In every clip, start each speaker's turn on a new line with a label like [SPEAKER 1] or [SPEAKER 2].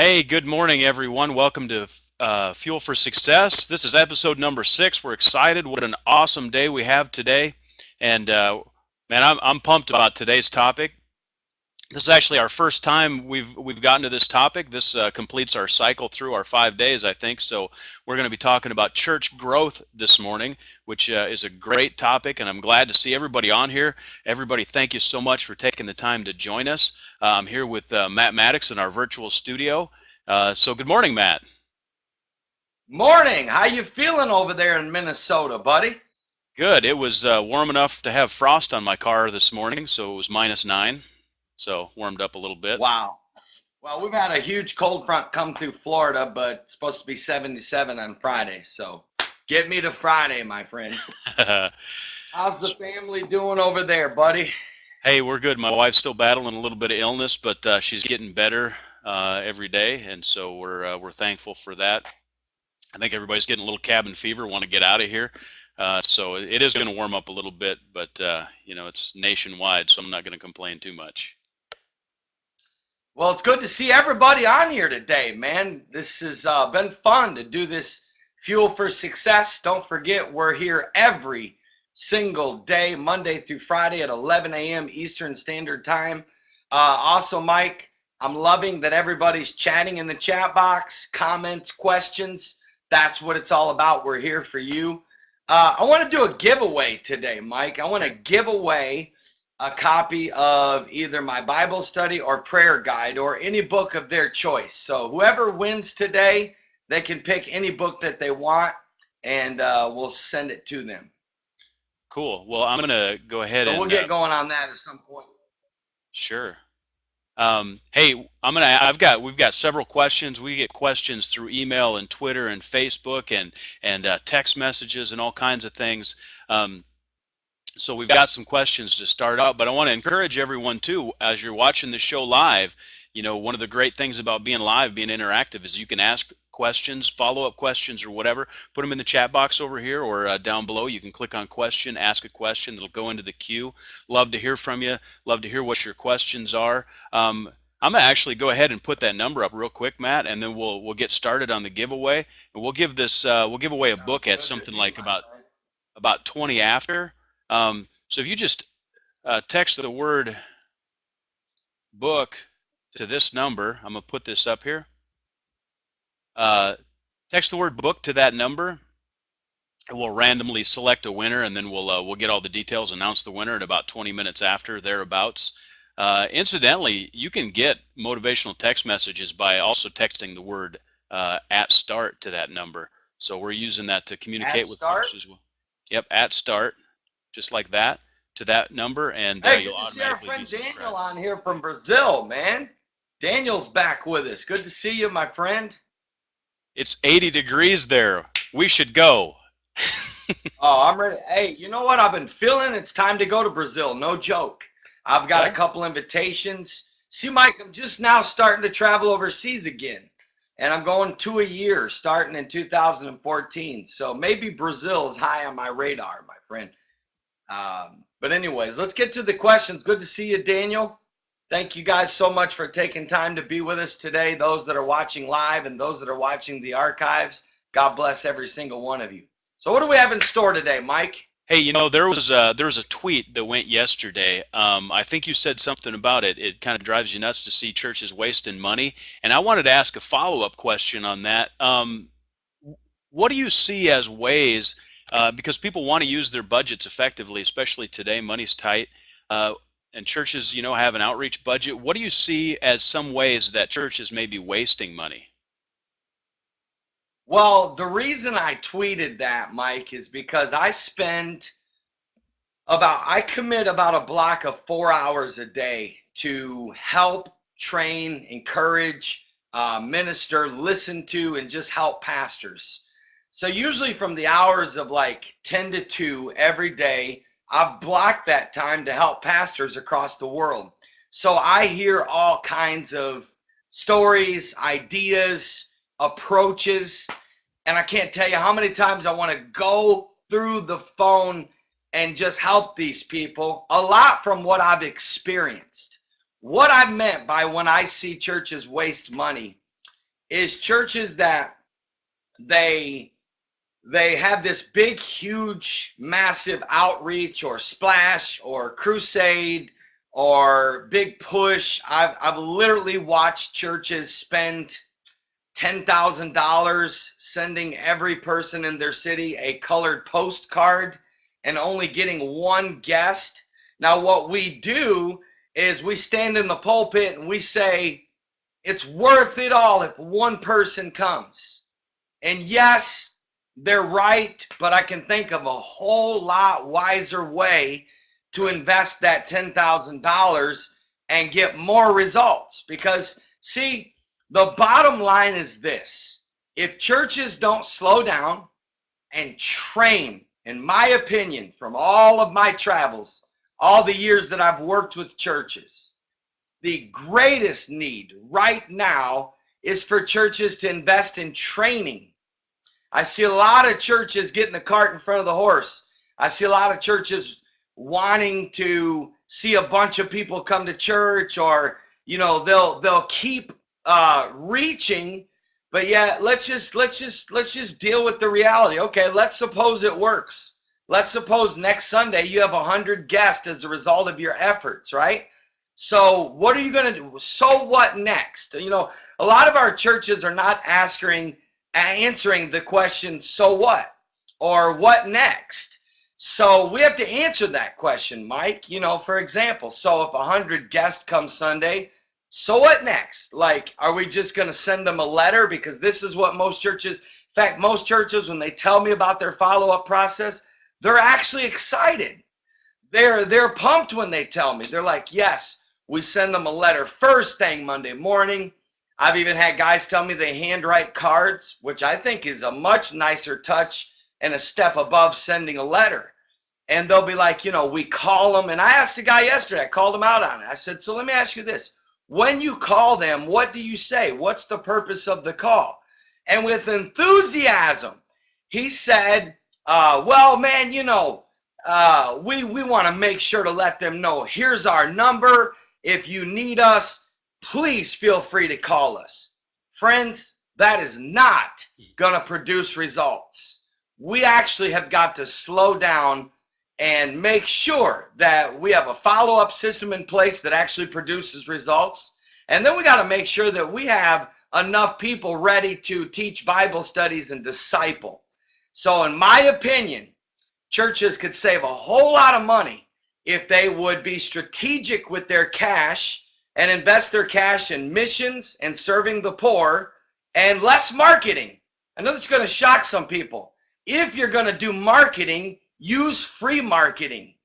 [SPEAKER 1] Hey, good morning, everyone. Welcome to Fuel for Success. This is episode number 6. We're excited. What an awesome day we have today, and man, I'm pumped about today's topic. This is actually our first time we've gotten to this topic. This completes our cycle through our 5 days, I think. So we're going to be talking about church growth this morning, which is a great topic, and I'm glad to see everybody on here. Everybody, thank you so much for taking the time to join us. I'm here with Matt Maddox in our virtual studio. So good morning, Matt.
[SPEAKER 2] Morning. How you feeling over there in Minnesota, buddy?
[SPEAKER 1] Good. It was warm enough to have frost on my car this morning, so it was -9. So warmed up a little bit.
[SPEAKER 2] Wow. Well, we've had a huge cold front come through Florida, but it's supposed to be 77 on Friday. So get me to Friday, my friend. How's the family doing over there, buddy?
[SPEAKER 1] Hey, we're good. My wife's still battling a little bit of illness, but she's getting better every day, and so we're thankful for that. I think everybody's getting a little cabin fever, want to get out of here. So it is going to warm up a little bit, but it's nationwide, so I'm not going to complain too much.
[SPEAKER 2] Well, it's good to see everybody on here today, man. This has been fun to do this Fuel for Success. Don't forget, we're here every single day, Monday through Friday at 11 a.m. Eastern Standard Time. Also, Mike, I'm loving that everybody's chatting in the chat box, comments, questions. That's what it's all about. We're here for you. I want to do a giveaway today, Mike. I want to give away a copy of either my Bible study or prayer guide or any book of their choice. So whoever wins today, they can pick any book that they want, and we'll send it to them.
[SPEAKER 1] Cool. Well, I'm going to go ahead
[SPEAKER 2] So
[SPEAKER 1] and
[SPEAKER 2] we'll get going on that at some point.
[SPEAKER 1] sure. Hey, we've got several questions. We get questions through email and Twitter and Facebook and text messages and all kinds of things. So we've got some questions to start out, but I want to encourage everyone too, as you're watching the show live. One of the great things about being live, being interactive, is you can ask questions, follow-up questions, or whatever. Put them in the chat box over here or down below. You can click on question, ask a question. It'll go into the queue. Love to hear from you. Love to hear what your questions are. I'm gonna actually go ahead and put that number up real quick, Matt, and then we'll get started on the giveaway. And we'll give away a book at something like about 20 after. So if you just text the word book to this number, I'm going to put this up here. Text the word book to that number, and we'll randomly select a winner, and then we'll get all the details, announce the winner at about 20 minutes after, thereabouts. Incidentally, you can get motivational text messages by also texting the word at start to that number. So we're using that to communicate with folks as well. Yep, at start, just like that, to that number, and
[SPEAKER 2] Hey,
[SPEAKER 1] you'll
[SPEAKER 2] good to see our
[SPEAKER 1] automatically
[SPEAKER 2] friend
[SPEAKER 1] be
[SPEAKER 2] Daniel
[SPEAKER 1] subscribed.
[SPEAKER 2] on here from Brazil, man. Daniel's back with us. Good to see you, my friend.
[SPEAKER 1] It's 80 degrees there. We should go.
[SPEAKER 2] Oh, I'm ready. Hey, you know what? I've been feeling it's time to go to Brazil. No joke. I've got a
[SPEAKER 1] Yeah.
[SPEAKER 2] couple invitations. See, Mike, I'm just now starting to travel overseas again. And I'm going 2 a year starting in 2014. So maybe Brazil is high on my radar, my friend. But anyways, let's get to the questions. Good to see you, Daniel. Thank you guys so much for taking time to be with us today. Those that are watching live and those that are watching the archives, God bless every single one of you. So what do we have in store today, Mike?
[SPEAKER 1] Hey, there was a tweet that went yesterday. I think you said something about it. It kind of drives you nuts to see churches wasting money, and I wanted to ask a follow-up question on that. What do you see as ways, because people want to use their budgets effectively, especially today, money's tight, and churches, have an outreach budget. What do you see as some ways that churches may be wasting money?
[SPEAKER 2] Well, the reason I tweeted that, Mike, is because I commit about a block of 4 hours a day to help, train, encourage, minister, listen to, and just help pastors. So usually from the hours of like 10 to 2 every day, I've blocked that time to help pastors across the world. So I hear all kinds of stories, ideas, approaches, and I can't tell you how many times I want to go through the phone and just help these people. A lot from what I've experienced. What I meant by when I see churches waste money is churches that they have this big, huge, massive outreach or splash or crusade or big push. I've literally watched churches spend $10,000 sending every person in their city a colored postcard and only getting one guest. Now, what we do is we stand in the pulpit and we say, it's worth it all if one person comes. And yes, they're right, but I can think of a whole lot wiser way to invest that $10,000 and get more results. Because, see, the bottom line is this. If churches don't slow down and train, in my opinion, from all of my travels, all the years that I've worked with churches, the greatest need right now is for churches to invest in training. I see a lot of churches getting the cart in front of the horse. I see a lot of churches wanting to see a bunch of people come to church, or they'll keep reaching, but yeah, let's just deal with the reality. Okay, let's suppose it works. Let's suppose next Sunday you have 100 guests as a result of your efforts, right? So what are you going to do? So what next? A lot of our churches are not answering the question, so what? Or what next? So we have to answer that question, Mike. For example, so if 100 guests come Sunday, so what next? Like, are we just going to send them a letter? Because this is what most churches, in fact, most churches, when they tell me about their follow-up process, they're actually excited. They're pumped when they tell me. They're like, yes, we send them a letter first thing Monday morning. I've even had guys tell me they handwrite cards, which I think is a much nicer touch and a step above sending a letter. And they'll be like, we call them. And I asked a guy yesterday, I called him out on it. I said, so let me ask you this. When you call them, what do you say? What's the purpose of the call? And with enthusiasm, he said, well, man, we want to make sure to let them know, here's our number. If you need us, please feel free to call us. Friends, that is not going to produce results. We actually have got to slow down and make sure that we have a follow-up system in place that actually produces results. And then we got to make sure that we have enough people ready to teach Bible studies and disciple. So in my opinion, churches could save a whole lot of money if they would be strategic with their cash and invest their cash in missions and serving the poor and less marketing. I know this is going to shock some people. If you're going to do marketing, use free marketing.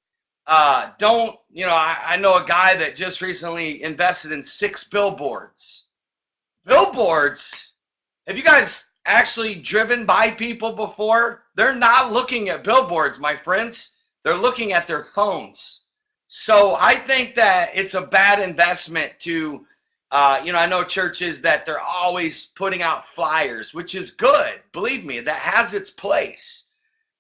[SPEAKER 2] I know a guy that just recently invested in 6 billboards. Billboards? Have you guys actually driven by people before? They're not looking at billboards, my friends. They're looking at their phones. So I think that it's a bad investment to, I know churches that they're always putting out flyers, which is good. Believe me, that has its place.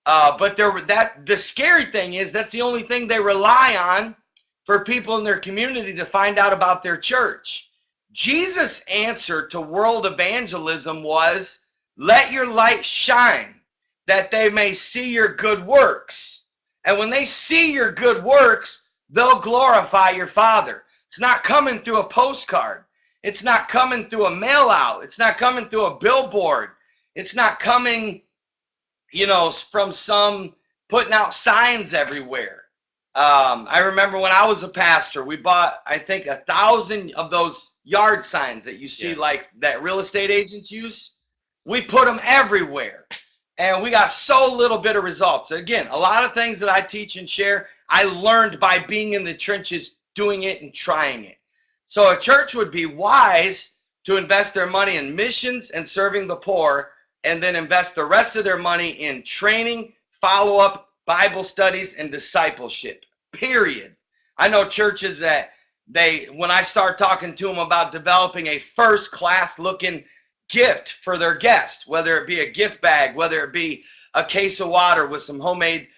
[SPEAKER 2] But the scary thing is that's the only thing they rely on for people in their community to find out about their church. Jesus' answer to world evangelism was, let your light shine that they may see your good works. And when they see your good works, they'll glorify your Father. It's not coming through a postcard. It's not coming through a mail out. It's not coming through a billboard. It's not coming from some putting out signs everywhere. I remember when I was a pastor, we bought, I think, 1,000 of those yard signs that you see, like that real estate agents use. We put them everywhere, and we got so little bit of results. Again, a lot of things that I teach and share, I learned by being in the trenches, doing it and trying it. So a church would be wise to invest their money in missions and serving the poor, and then invest the rest of their money in training, follow-up, Bible studies, and discipleship, period. I know churches that when I start talking to them about developing a first-class looking gift for their guests, whether it be a gift bag, whether it be a case of water with some homemade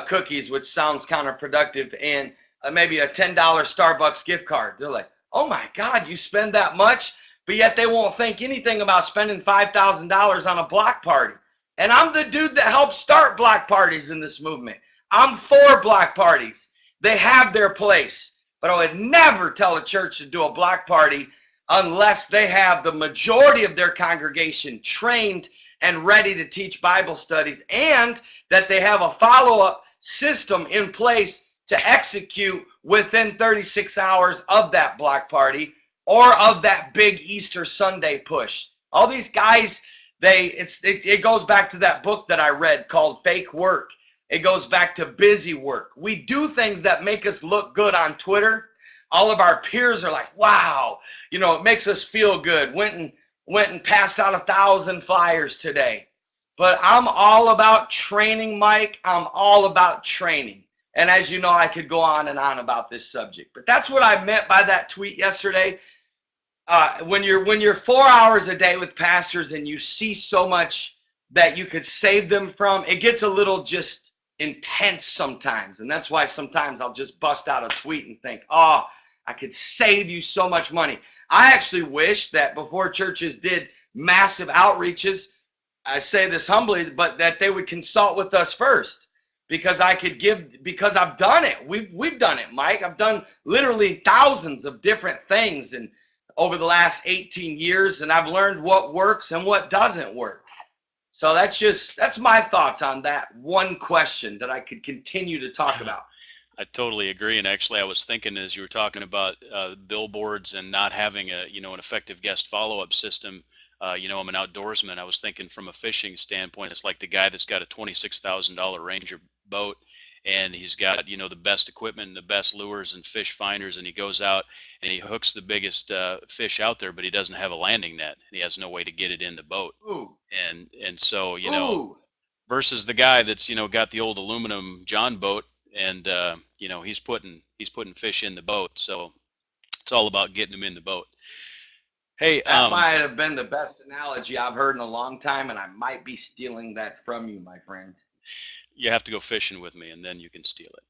[SPEAKER 2] cookies, which sounds counterproductive, and maybe a $10 Starbucks gift card. They're like, oh my God, you spend that much? but yet they won't think anything about spending $5,000 on a block party. And I'm the dude that helped start block parties in this movement. I'm for block parties. They have their place. But I would never tell a church to do a block party unless they have the majority of their congregation trained and ready to teach Bible studies, and that they have a follow-up system in place to execute within 36 hours of that block party or of that big Easter Sunday push. All these guys, it goes back to that book that I read called Fake Work. It goes back to busy work. We do things that make us look good on Twitter. All of our peers are like, wow, it makes us feel good. Went and passed out 1,000 flyers today. But I'm all about training, Mike. I'm all about training. And as you know, I could go on and on about this subject. But that's what I meant by that tweet yesterday. When you're 4 hours a day with pastors and you see so much that you could save them from, it gets a little just intense sometimes. And that's why sometimes I'll just bust out a tweet and think, oh, I could save you so much money. I actually wish that before churches did massive outreaches, I say this humbly, but that they would consult with us first, because because I've done it. We've done it, Mike. I've done literally thousands of different things and over the last 18 years, and I've learned what works and what doesn't work. So that's my thoughts on that one question that I could continue to talk about.
[SPEAKER 1] I totally agree. And actually, I was thinking as you were talking about billboards and not having an effective guest follow-up system. I'm an outdoorsman. I was thinking from a fishing standpoint, it's like the guy that's got a $26,000 Ranger boat, and he's got the best equipment and the best lures and fish finders, and he goes out and he hooks the biggest fish out there, but he doesn't have a landing net. He has no way to get it in the boat.
[SPEAKER 2] Ooh.
[SPEAKER 1] And so
[SPEAKER 2] Ooh.
[SPEAKER 1] versus the guy that's got the old aluminum John boat, and he's putting fish in the boat. So it's all about getting them in the boat. Hey,
[SPEAKER 2] that might have been the best analogy I've heard in a long time, and I might be stealing that from you, my friend.
[SPEAKER 1] You have to go fishing with me, and then you can steal it.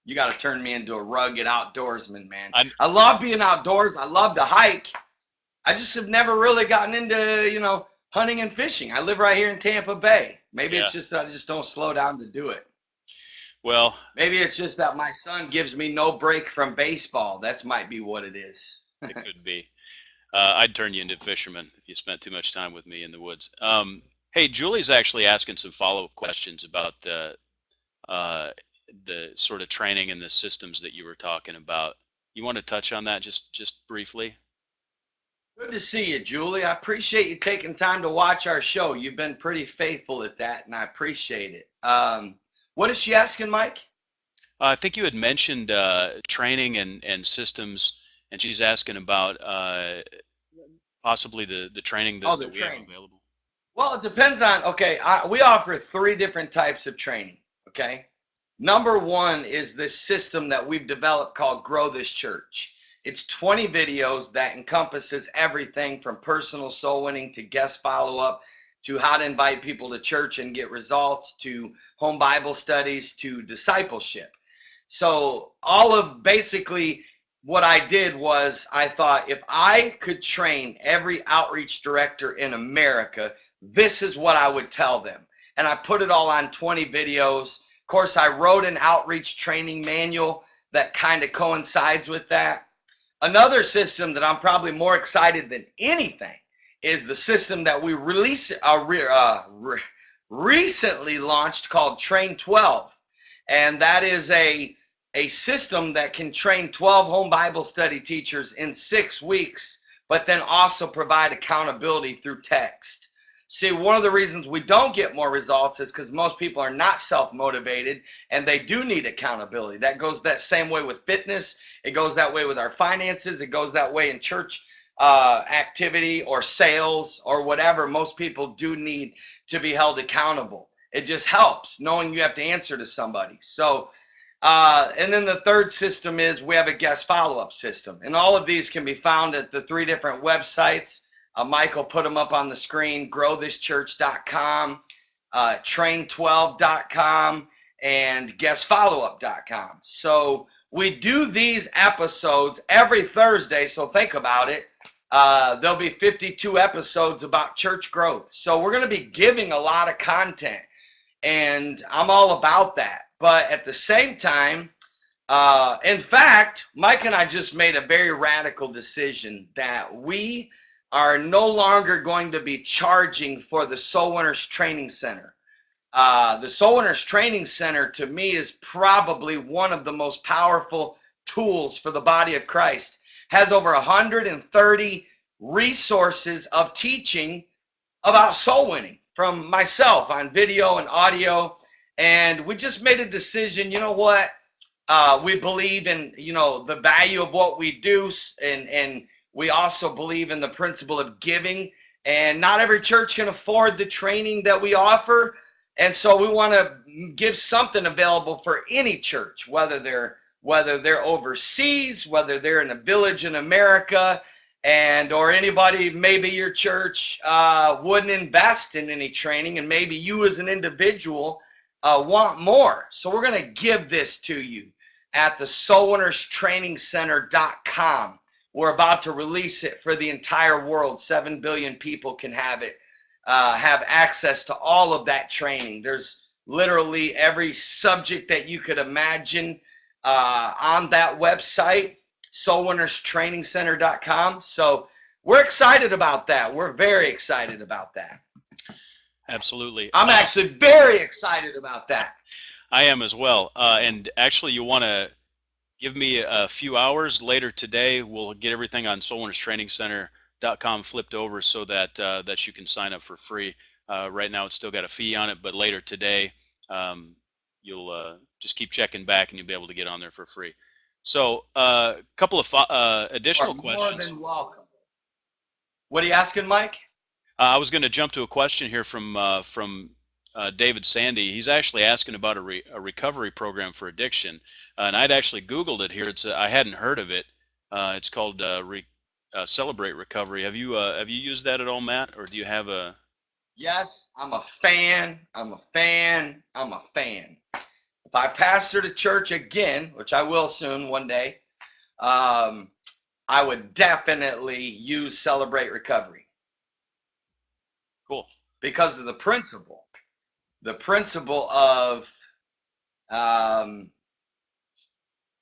[SPEAKER 2] You got to turn me into a rugged outdoorsman, man. I love being outdoors. I love to hike. I just have never really gotten into, hunting and fishing. I live right here in Tampa Bay. Maybe it's just that I just don't slow down to do it.
[SPEAKER 1] Well,
[SPEAKER 2] maybe it's just that my son gives me no break from baseball. That might be what it is.
[SPEAKER 1] It could be. I'd turn you into a fisherman if you spent too much time with me in the woods. Hey, Julie's actually asking some follow-up questions about the sort of training and the systems that you were talking about. You want to touch on that just briefly?
[SPEAKER 2] Good to see you, Julie. I appreciate you taking time to watch our show. You've been pretty faithful at that, and I appreciate it. What is she asking, Mike?
[SPEAKER 1] I think you had mentioned training and systems. And she's asking about possibly the training that we have available.
[SPEAKER 2] Well, it depends on, we offer 3 different types of training, okay? Number 1 is this system that we've developed called Grow This Church. It's 20 videos that encompasses everything from personal soul winning to guest follow-up to how to invite people to church and get results to home Bible studies to discipleship. So all of basically what I did was I thought if I could train every outreach director in America, this is what I would tell them. And I put it all on 20 videos. Of course, I wrote an outreach training manual that kind of coincides with that. Another system that I'm probably more excited than anything is the system that we recently launched called Train 12. And that is a system that can train 12 home Bible study teachers in 6 weeks, but then also provide accountability through text. See, one of the reasons we don't get more results is because most people are not self-motivated and they do need accountability. That goes that same way with fitness. It goes that way with our finances. It goes that way in church activity or sales or whatever. Most people do need to be held accountable. It just helps knowing you have to answer to somebody. So, and then the third system is we have a guest follow-up system. And all of these can be found at the 3 different websites. Michael put them up on the screen, growthischurch.com, train12.com, and guestfollowup.com. So we do these episodes every Thursday, so think about it. There'll be 52 episodes about church growth. So we're going to be giving a lot of content, and I'm all about that. But at the same time, in fact, Mike and I just made a very radical decision that we are no longer going to be charging for the Soul Winners Training Center. The Soul Winners Training Center, to me, is probably one of the most powerful tools for the body of Christ. Has over 130 resources of teaching about soul winning from myself on video and audio. And we just made a decision, you know what? We believe in, the value of what we do, and we also believe in the principle of giving. And not every church can afford the training that we offer. And so we want to give something available for any church, whether they're overseas, whether they're in a village in America, or anybody, maybe your church wouldn't invest in any training, and maybe you as an individual want more. So we're going to give this to you at the soulwinnerstrainingcenter.com. We're about to release it for the entire world. 7 billion people can have it, have access to all of that training. There's literally every subject that you could imagine on that website, soulwinnerstrainingcenter.com. So we're excited about that. We're very excited about that.
[SPEAKER 1] Absolutely.
[SPEAKER 2] I'm actually very excited about that.
[SPEAKER 1] I am as well. And actually, you want to give me a few hours later today. We'll get everything on soulwinnerstrainingcenter.com flipped over so that that you can sign up for free. Right now, it's still got a fee on it, but later today, you'll just keep checking back and you'll be able to get on there for free. So a couple of additional questions.
[SPEAKER 2] More than welcome. What are you asking, Mike?
[SPEAKER 1] I was going to jump to a question here from David Sandy. He's actually asking about a recovery program for addiction, and I'd actually Googled it here. I hadn't heard of it. It's called Celebrate Recovery. Have you used that at all, Matt, or do you have a?
[SPEAKER 2] Yes, I'm a fan. I'm a fan. I'm a fan. If I pastor the church again, which I will soon one day, I would definitely use Celebrate Recovery.
[SPEAKER 1] Cool.
[SPEAKER 2] Because of the principle of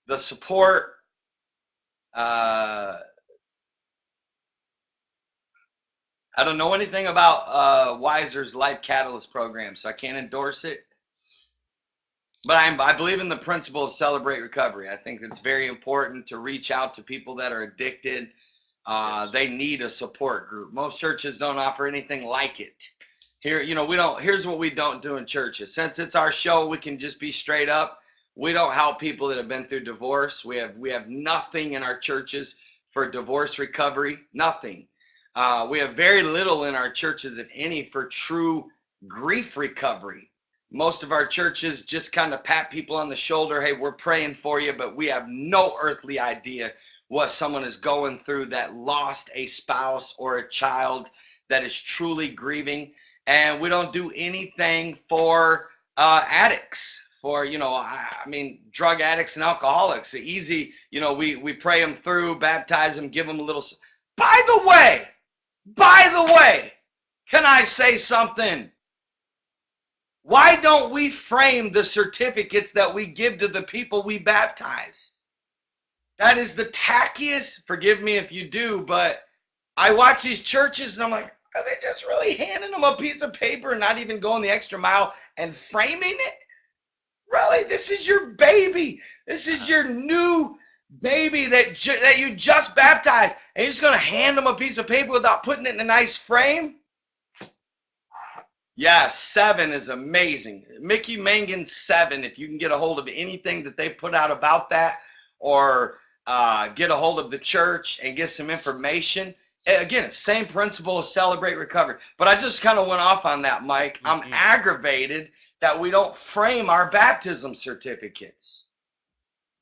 [SPEAKER 2] the support, I don't know anything about Weiser's Life Catalyst program, so I can't endorse it. But I believe in the principle of Celebrate Recovery. I think it's very important to reach out to people that are addicted. Yes. They need a support group. Most churches don't offer anything like it. Here, we don't. Here's what we don't do in churches. Since it's our show, we can just be straight up. We don't help people that have been through divorce. We have nothing in our churches for divorce recovery. Nothing. We have very little in our churches, if any, for true grief recovery. Most of our churches just kind of pat people on the shoulder. Hey, we're praying for you, but we have no earthly idea what someone is going through that lost a spouse or a child that is truly grieving. And we don't do anything for addicts, for, drug addicts and alcoholics. Easy, we pray them through, baptize them, give them a little. By the way, can I say something? Why don't we frame the certificates that we give to the people we baptize? That is the tackiest, forgive me if you do, but I watch these churches and I'm like, are they just really handing them a piece of paper and not even going the extra mile and framing it? Really? This is your baby. This is your new baby that you just baptized, and you're just going to hand them a piece of paper without putting it in a nice frame? Yeah, 7 is amazing. Mickey Mangan's 7, if you can get a hold of anything that they put out about that, or get a hold of the church and get some information. Again, it's the same principle as Celebrate Recovery. But I just kind of went off on that, Mike. I'm aggravated that we don't frame our baptism certificates.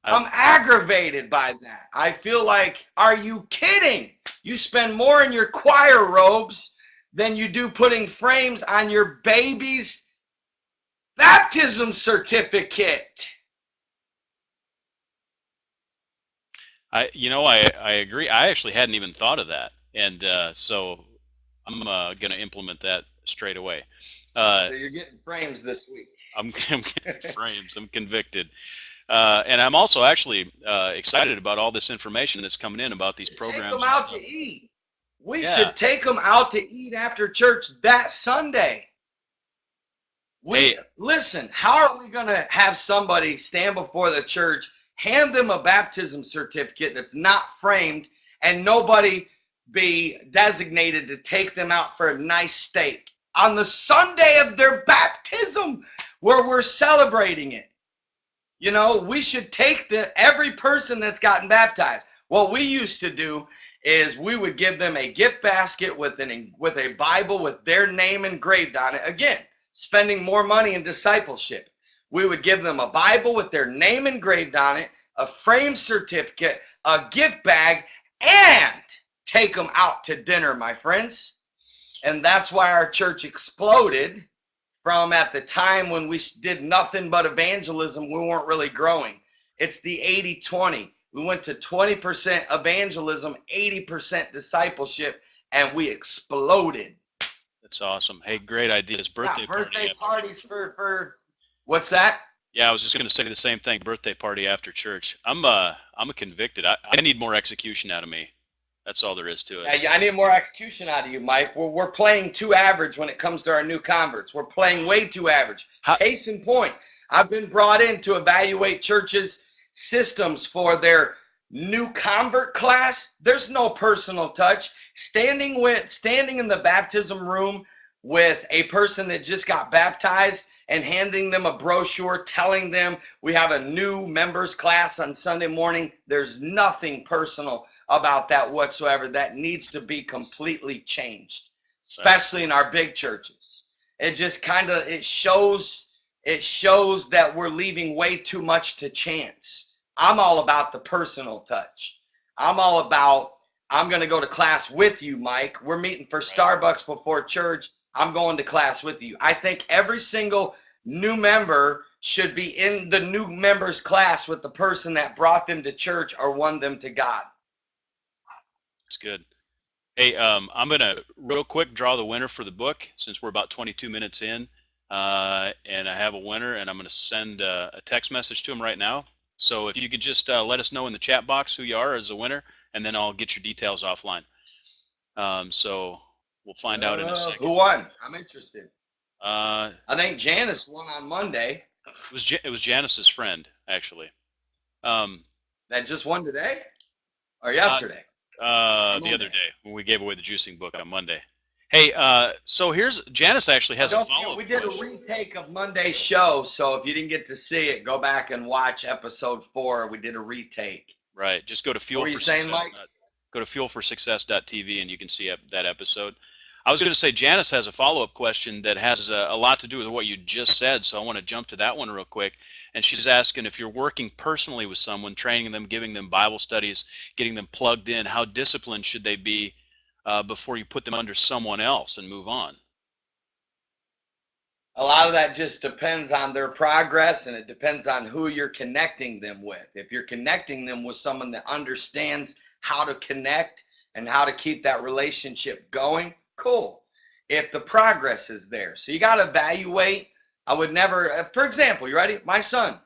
[SPEAKER 2] I'm aggravated by that. I feel like, are you kidding? You spend more in your choir robes than you do putting frames on your baby's baptism certificate.
[SPEAKER 1] I agree. I actually hadn't even thought of that. And so I'm going to implement that straight away.
[SPEAKER 2] So you're getting frames this week.
[SPEAKER 1] I'm getting frames. I'm convicted. And I'm also actually excited about all this information that's coming in about these
[SPEAKER 2] Take them
[SPEAKER 1] programs and
[SPEAKER 2] out to
[SPEAKER 1] stuff.
[SPEAKER 2] eat. We
[SPEAKER 1] Yeah.
[SPEAKER 2] should take them out to eat after church that Sunday.
[SPEAKER 1] Hey,
[SPEAKER 2] Listen, how are we going to have somebody stand before the church, hand them a baptism certificate that's not framed, and nobody be designated to take them out for a nice steak on the Sunday of their baptism where we're celebrating it? You know, we should take every person that's gotten baptized. What we used to do is we would give them a gift basket with a Bible with their name engraved on it. Again, spending more money in discipleship. We would give them a Bible with their name engraved on it, a framed certificate, a gift bag, and take them out to dinner, my friends. And that's why our church exploded from at the time when we did nothing but evangelism. We weren't really growing. It's the 80-20. We went to 20% evangelism, 80% discipleship, and we exploded.
[SPEAKER 1] that's awesome. Hey, great ideas. Birthday
[SPEAKER 2] Birthday
[SPEAKER 1] party
[SPEAKER 2] parties for what's that?
[SPEAKER 1] Yeah, I was just going to say the same thing. Birthday party after church. I'm a convicted. I need more execution out of me. That's all there is to it.
[SPEAKER 2] Yeah, I need more execution out of you, Mike. We're playing too average when it comes to our new converts. We're playing way too average.
[SPEAKER 1] How,
[SPEAKER 2] Case in point, I've been brought in to evaluate churches' systems for their new convert class. There's no personal touch. Standing in the baptism room with a person that just got baptized and handing them a brochure telling them we have a new members class on Sunday morning. There's nothing personal about that whatsoever. That needs to be completely changed, especially in our big churches. It just kind of it shows that we're leaving way too much to chance. I'm all about the personal touch. I'm all about I'm going to go to class with you, Mike. We're meeting for Starbucks before church. I'm going to class with you. I think every single new member should be in the new members class with the person that brought them to church or won them to God.
[SPEAKER 1] It's good. Hey, I'm going to real quick draw the winner for the book since we're about 22 minutes in. And I have a winner, and I'm going to send a text message to him right now. So if you could just let us know in the chat box who you are as a winner, and then I'll get your details offline. So we'll find out in a second.
[SPEAKER 2] Who won? I'm interested.
[SPEAKER 1] I
[SPEAKER 2] think Janice won on Monday.
[SPEAKER 1] It was Janice's friend, actually.
[SPEAKER 2] That just won today? Or yesterday?
[SPEAKER 1] The other day when we gave away the juicing book on Monday. Hey, so here's Janice actually has a follow-up.
[SPEAKER 2] We did a retake of Monday's show, so if you didn't get to see it, go back and watch episode 4. We did a retake.
[SPEAKER 1] Right. Just go to fuelforsuccess.tv and you can see that episode. I was going to say Janice has a follow-up question that has a lot to do with what you just said, so I want to jump to that one real quick. And she's asking if you're working personally with someone, training them, giving them Bible studies, getting them plugged in, how disciplined should they be before you put them under someone else and move on?
[SPEAKER 2] A lot of that just depends on their progress, and it depends on who you're connecting them with. If you're connecting them with someone that understands how to connect and how to keep that relationship going, cool. If the progress is there. So you got to evaluate. I would never, for example, you ready? My son.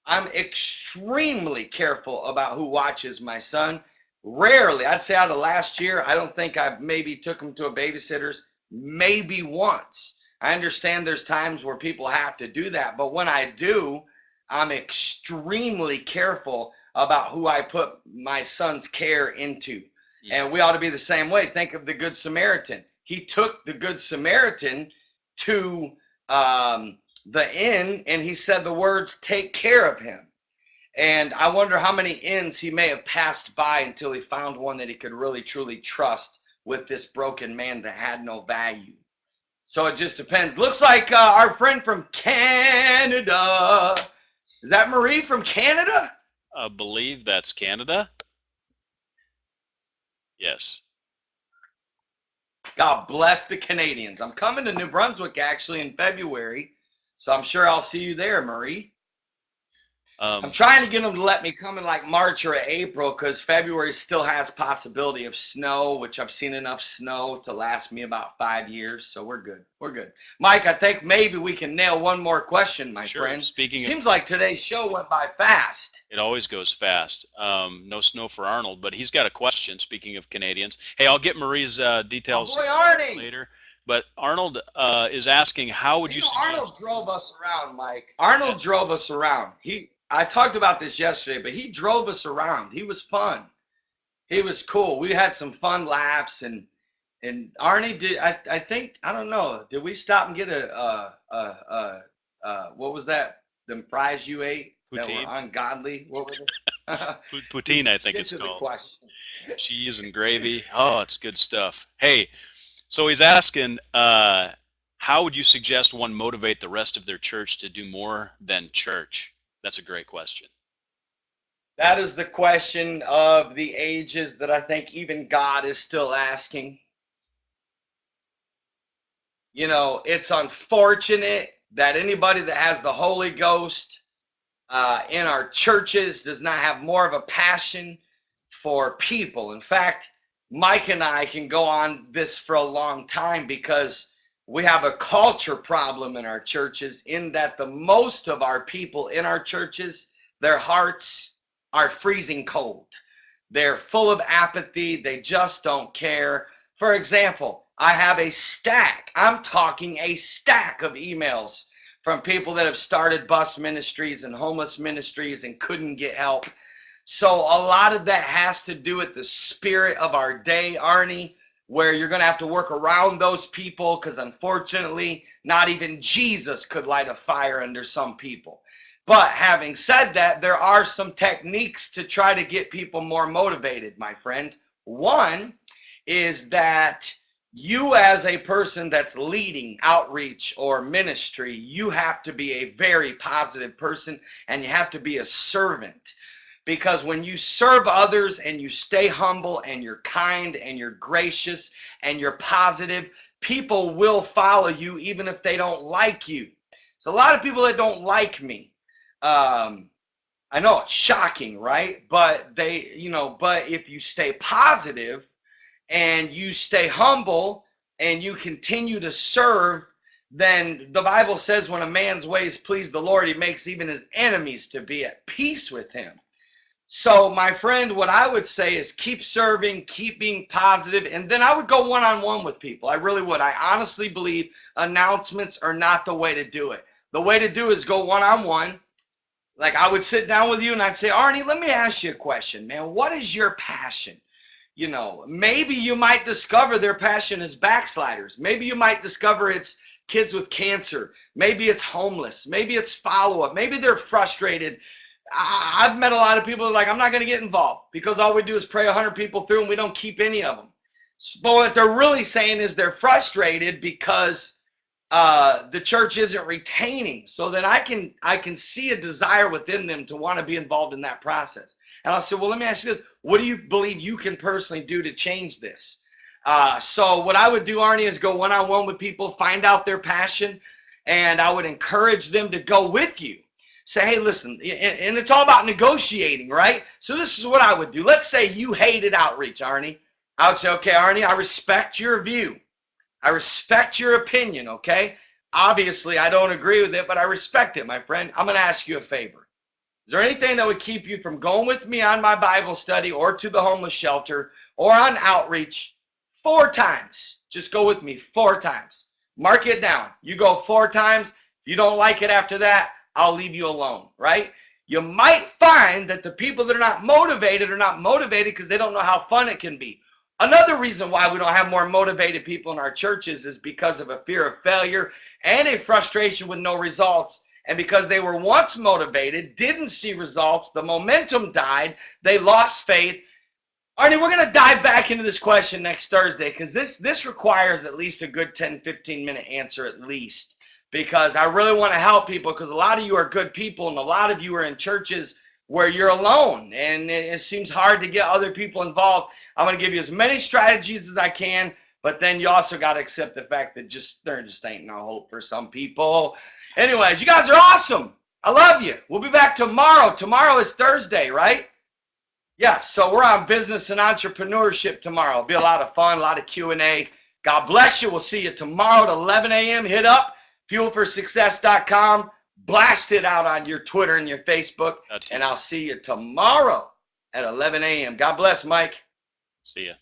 [SPEAKER 2] I'm extremely careful about who watches my son. Rarely, I'd say out of last year, I don't think I maybe took him to a babysitter's maybe once. I understand there's times where people have to do that, but when I do, I'm extremely careful about who I put my son's care into. And we ought to be the same way. Think of the Good Samaritan. He took the Good Samaritan to the inn, and he said the words, "Take care of him." And I wonder how many inns he may have passed by until he found one that he could really, truly trust with this broken man that had no value. So it just depends. Looks like our friend from Canada. Is that Marie from Canada?
[SPEAKER 1] I believe that's Canada. Yes.
[SPEAKER 2] God bless the Canadians. I'm coming to New Brunswick actually in February, so I'm sure I'll see you there, Marie. I'm
[SPEAKER 1] Um,
[SPEAKER 2] trying to get them to let me come in like March or April because February still has possibility of snow, which I've seen enough snow to last me about 5 years. So we're good. We're good. Mike, I think maybe we can nail one more question, my
[SPEAKER 1] sure.
[SPEAKER 2] friend.
[SPEAKER 1] Speaking of,
[SPEAKER 2] Seems like today's show went by fast.
[SPEAKER 1] it always goes fast. No snow for Arnold, but he's got a question. Speaking of Canadians, hey, I'll get Marie's
[SPEAKER 2] My
[SPEAKER 1] details
[SPEAKER 2] boy Arnie.
[SPEAKER 1] later. But Arnold is asking, how would
[SPEAKER 2] You
[SPEAKER 1] you
[SPEAKER 2] know, Arnold
[SPEAKER 1] suggest?
[SPEAKER 2] drove us around, Mike.
[SPEAKER 1] Yeah,
[SPEAKER 2] Arnold drove us around. I talked about this yesterday, but he drove us around. He was fun. He was cool. We had some fun laughs, and Arnie did. I think I don't know. Did we stop and get what was that? Them fries you ate that were
[SPEAKER 1] poutine,
[SPEAKER 2] ungodly. What were they?
[SPEAKER 1] poutine, I think
[SPEAKER 2] Get
[SPEAKER 1] it's
[SPEAKER 2] to the
[SPEAKER 1] called.
[SPEAKER 2] question.
[SPEAKER 1] Cheese and gravy. Oh, it's good stuff. Hey, so he's asking, how would you suggest one motivate the rest of their church to do more than church? That's a great question.
[SPEAKER 2] That is the question of the ages that I think even God is still asking. You know, it's unfortunate that anybody that has the Holy Ghost in our churches does not have more of a passion for people. In fact, Mike and I can go on this for a long time because we have a culture problem in our churches in that the most of our people in our churches, their hearts are freezing cold. They're full of apathy. They just don't care. For example, I have a stack, I'm talking a stack of emails from people that have started bus ministries and homeless ministries and couldn't get help. So a lot of that has to do with the spirit of our day, Arnie, where you're going to have to work around those people because unfortunately, not even Jesus could light a fire under some people. But having said that, there are some techniques to try to get people more motivated, my friend. One is that you, as a person that's leading outreach or ministry, you have to be a very positive person and you have to be a servant. Because when you serve others and you stay humble and you're kind and you're gracious and you're positive, people will follow you even if they don't like you. There's a lot of people that don't like me. Um, I know it's shocking, right? But but if you stay positive and you stay humble and you continue to serve, then the Bible says when a man's ways please the Lord, he makes even his enemies to be at peace with him. So, my friend, what I would say is keep serving, keep being positive, and then I would go one-on-one with people. I really would. I honestly believe announcements are not the way to do it. The way to do is go one-on-one. Like I would sit down with you and I'd say, Arnie, let me ask you a question, man. What is your passion? You know, maybe you might discover their passion is backsliders. Maybe you might discover it's kids with cancer. Maybe it's homeless. Maybe it's follow-up. Maybe they're frustrated. I've met a lot of people that are like, I'm not going to get involved because all we do is pray 100 people through and we don't keep any of them. But what they're really saying is they're frustrated because the church isn't retaining. So then I can see a desire within them to want to be involved in that process. And I'll say, well, let me ask you this. What do you believe you can personally do to change this? So what I would do, Arnie, is go one-on-one with people, find out their passion, and I would encourage them to go with you. Say, hey, listen, and it's all about negotiating, right? So this is what I would do. Let's say you hated outreach, Arnie. I would say, okay, Arnie, I respect your view. I respect your opinion, okay? Obviously, I don't agree with it, but I respect it, my friend. I'm going to ask you a favor. Is there anything that would keep you from going with me on my Bible study or to the homeless shelter or on outreach 4 times? Just go with me 4 times. Mark it down. You go 4 times. If you don't like it after that, I'll leave you alone, right? You might find that the people that are not motivated because they don't know how fun it can be. Another reason why we don't have more motivated people in our churches is because of a fear of failure and a frustration with no results. And because they were once motivated, didn't see results, the momentum died, they lost faith. Arnie, we're going to dive back into this question next Thursday because this requires at least a good 10, 15-minute answer at least. Because I really want to help people because a lot of you are good people and a lot of you are in churches where you're alone and it seems hard to get other people involved. I'm going to give you as many strategies as I can, but then you also got to accept the fact that there just ain't no hope for some people. Anyways, you guys are awesome. I love you. We'll be back tomorrow. Tomorrow is Thursday, right? Yeah, so we're on business and entrepreneurship tomorrow. It'll be a lot of fun, a lot of Q&A. God bless you. We'll see you tomorrow at 11 a.m. Hit up fuelforsuccess.com. Blast it out on your Twitter and your Facebook. And I'll see you tomorrow at 11 a.m. God bless, Mike.
[SPEAKER 1] See ya.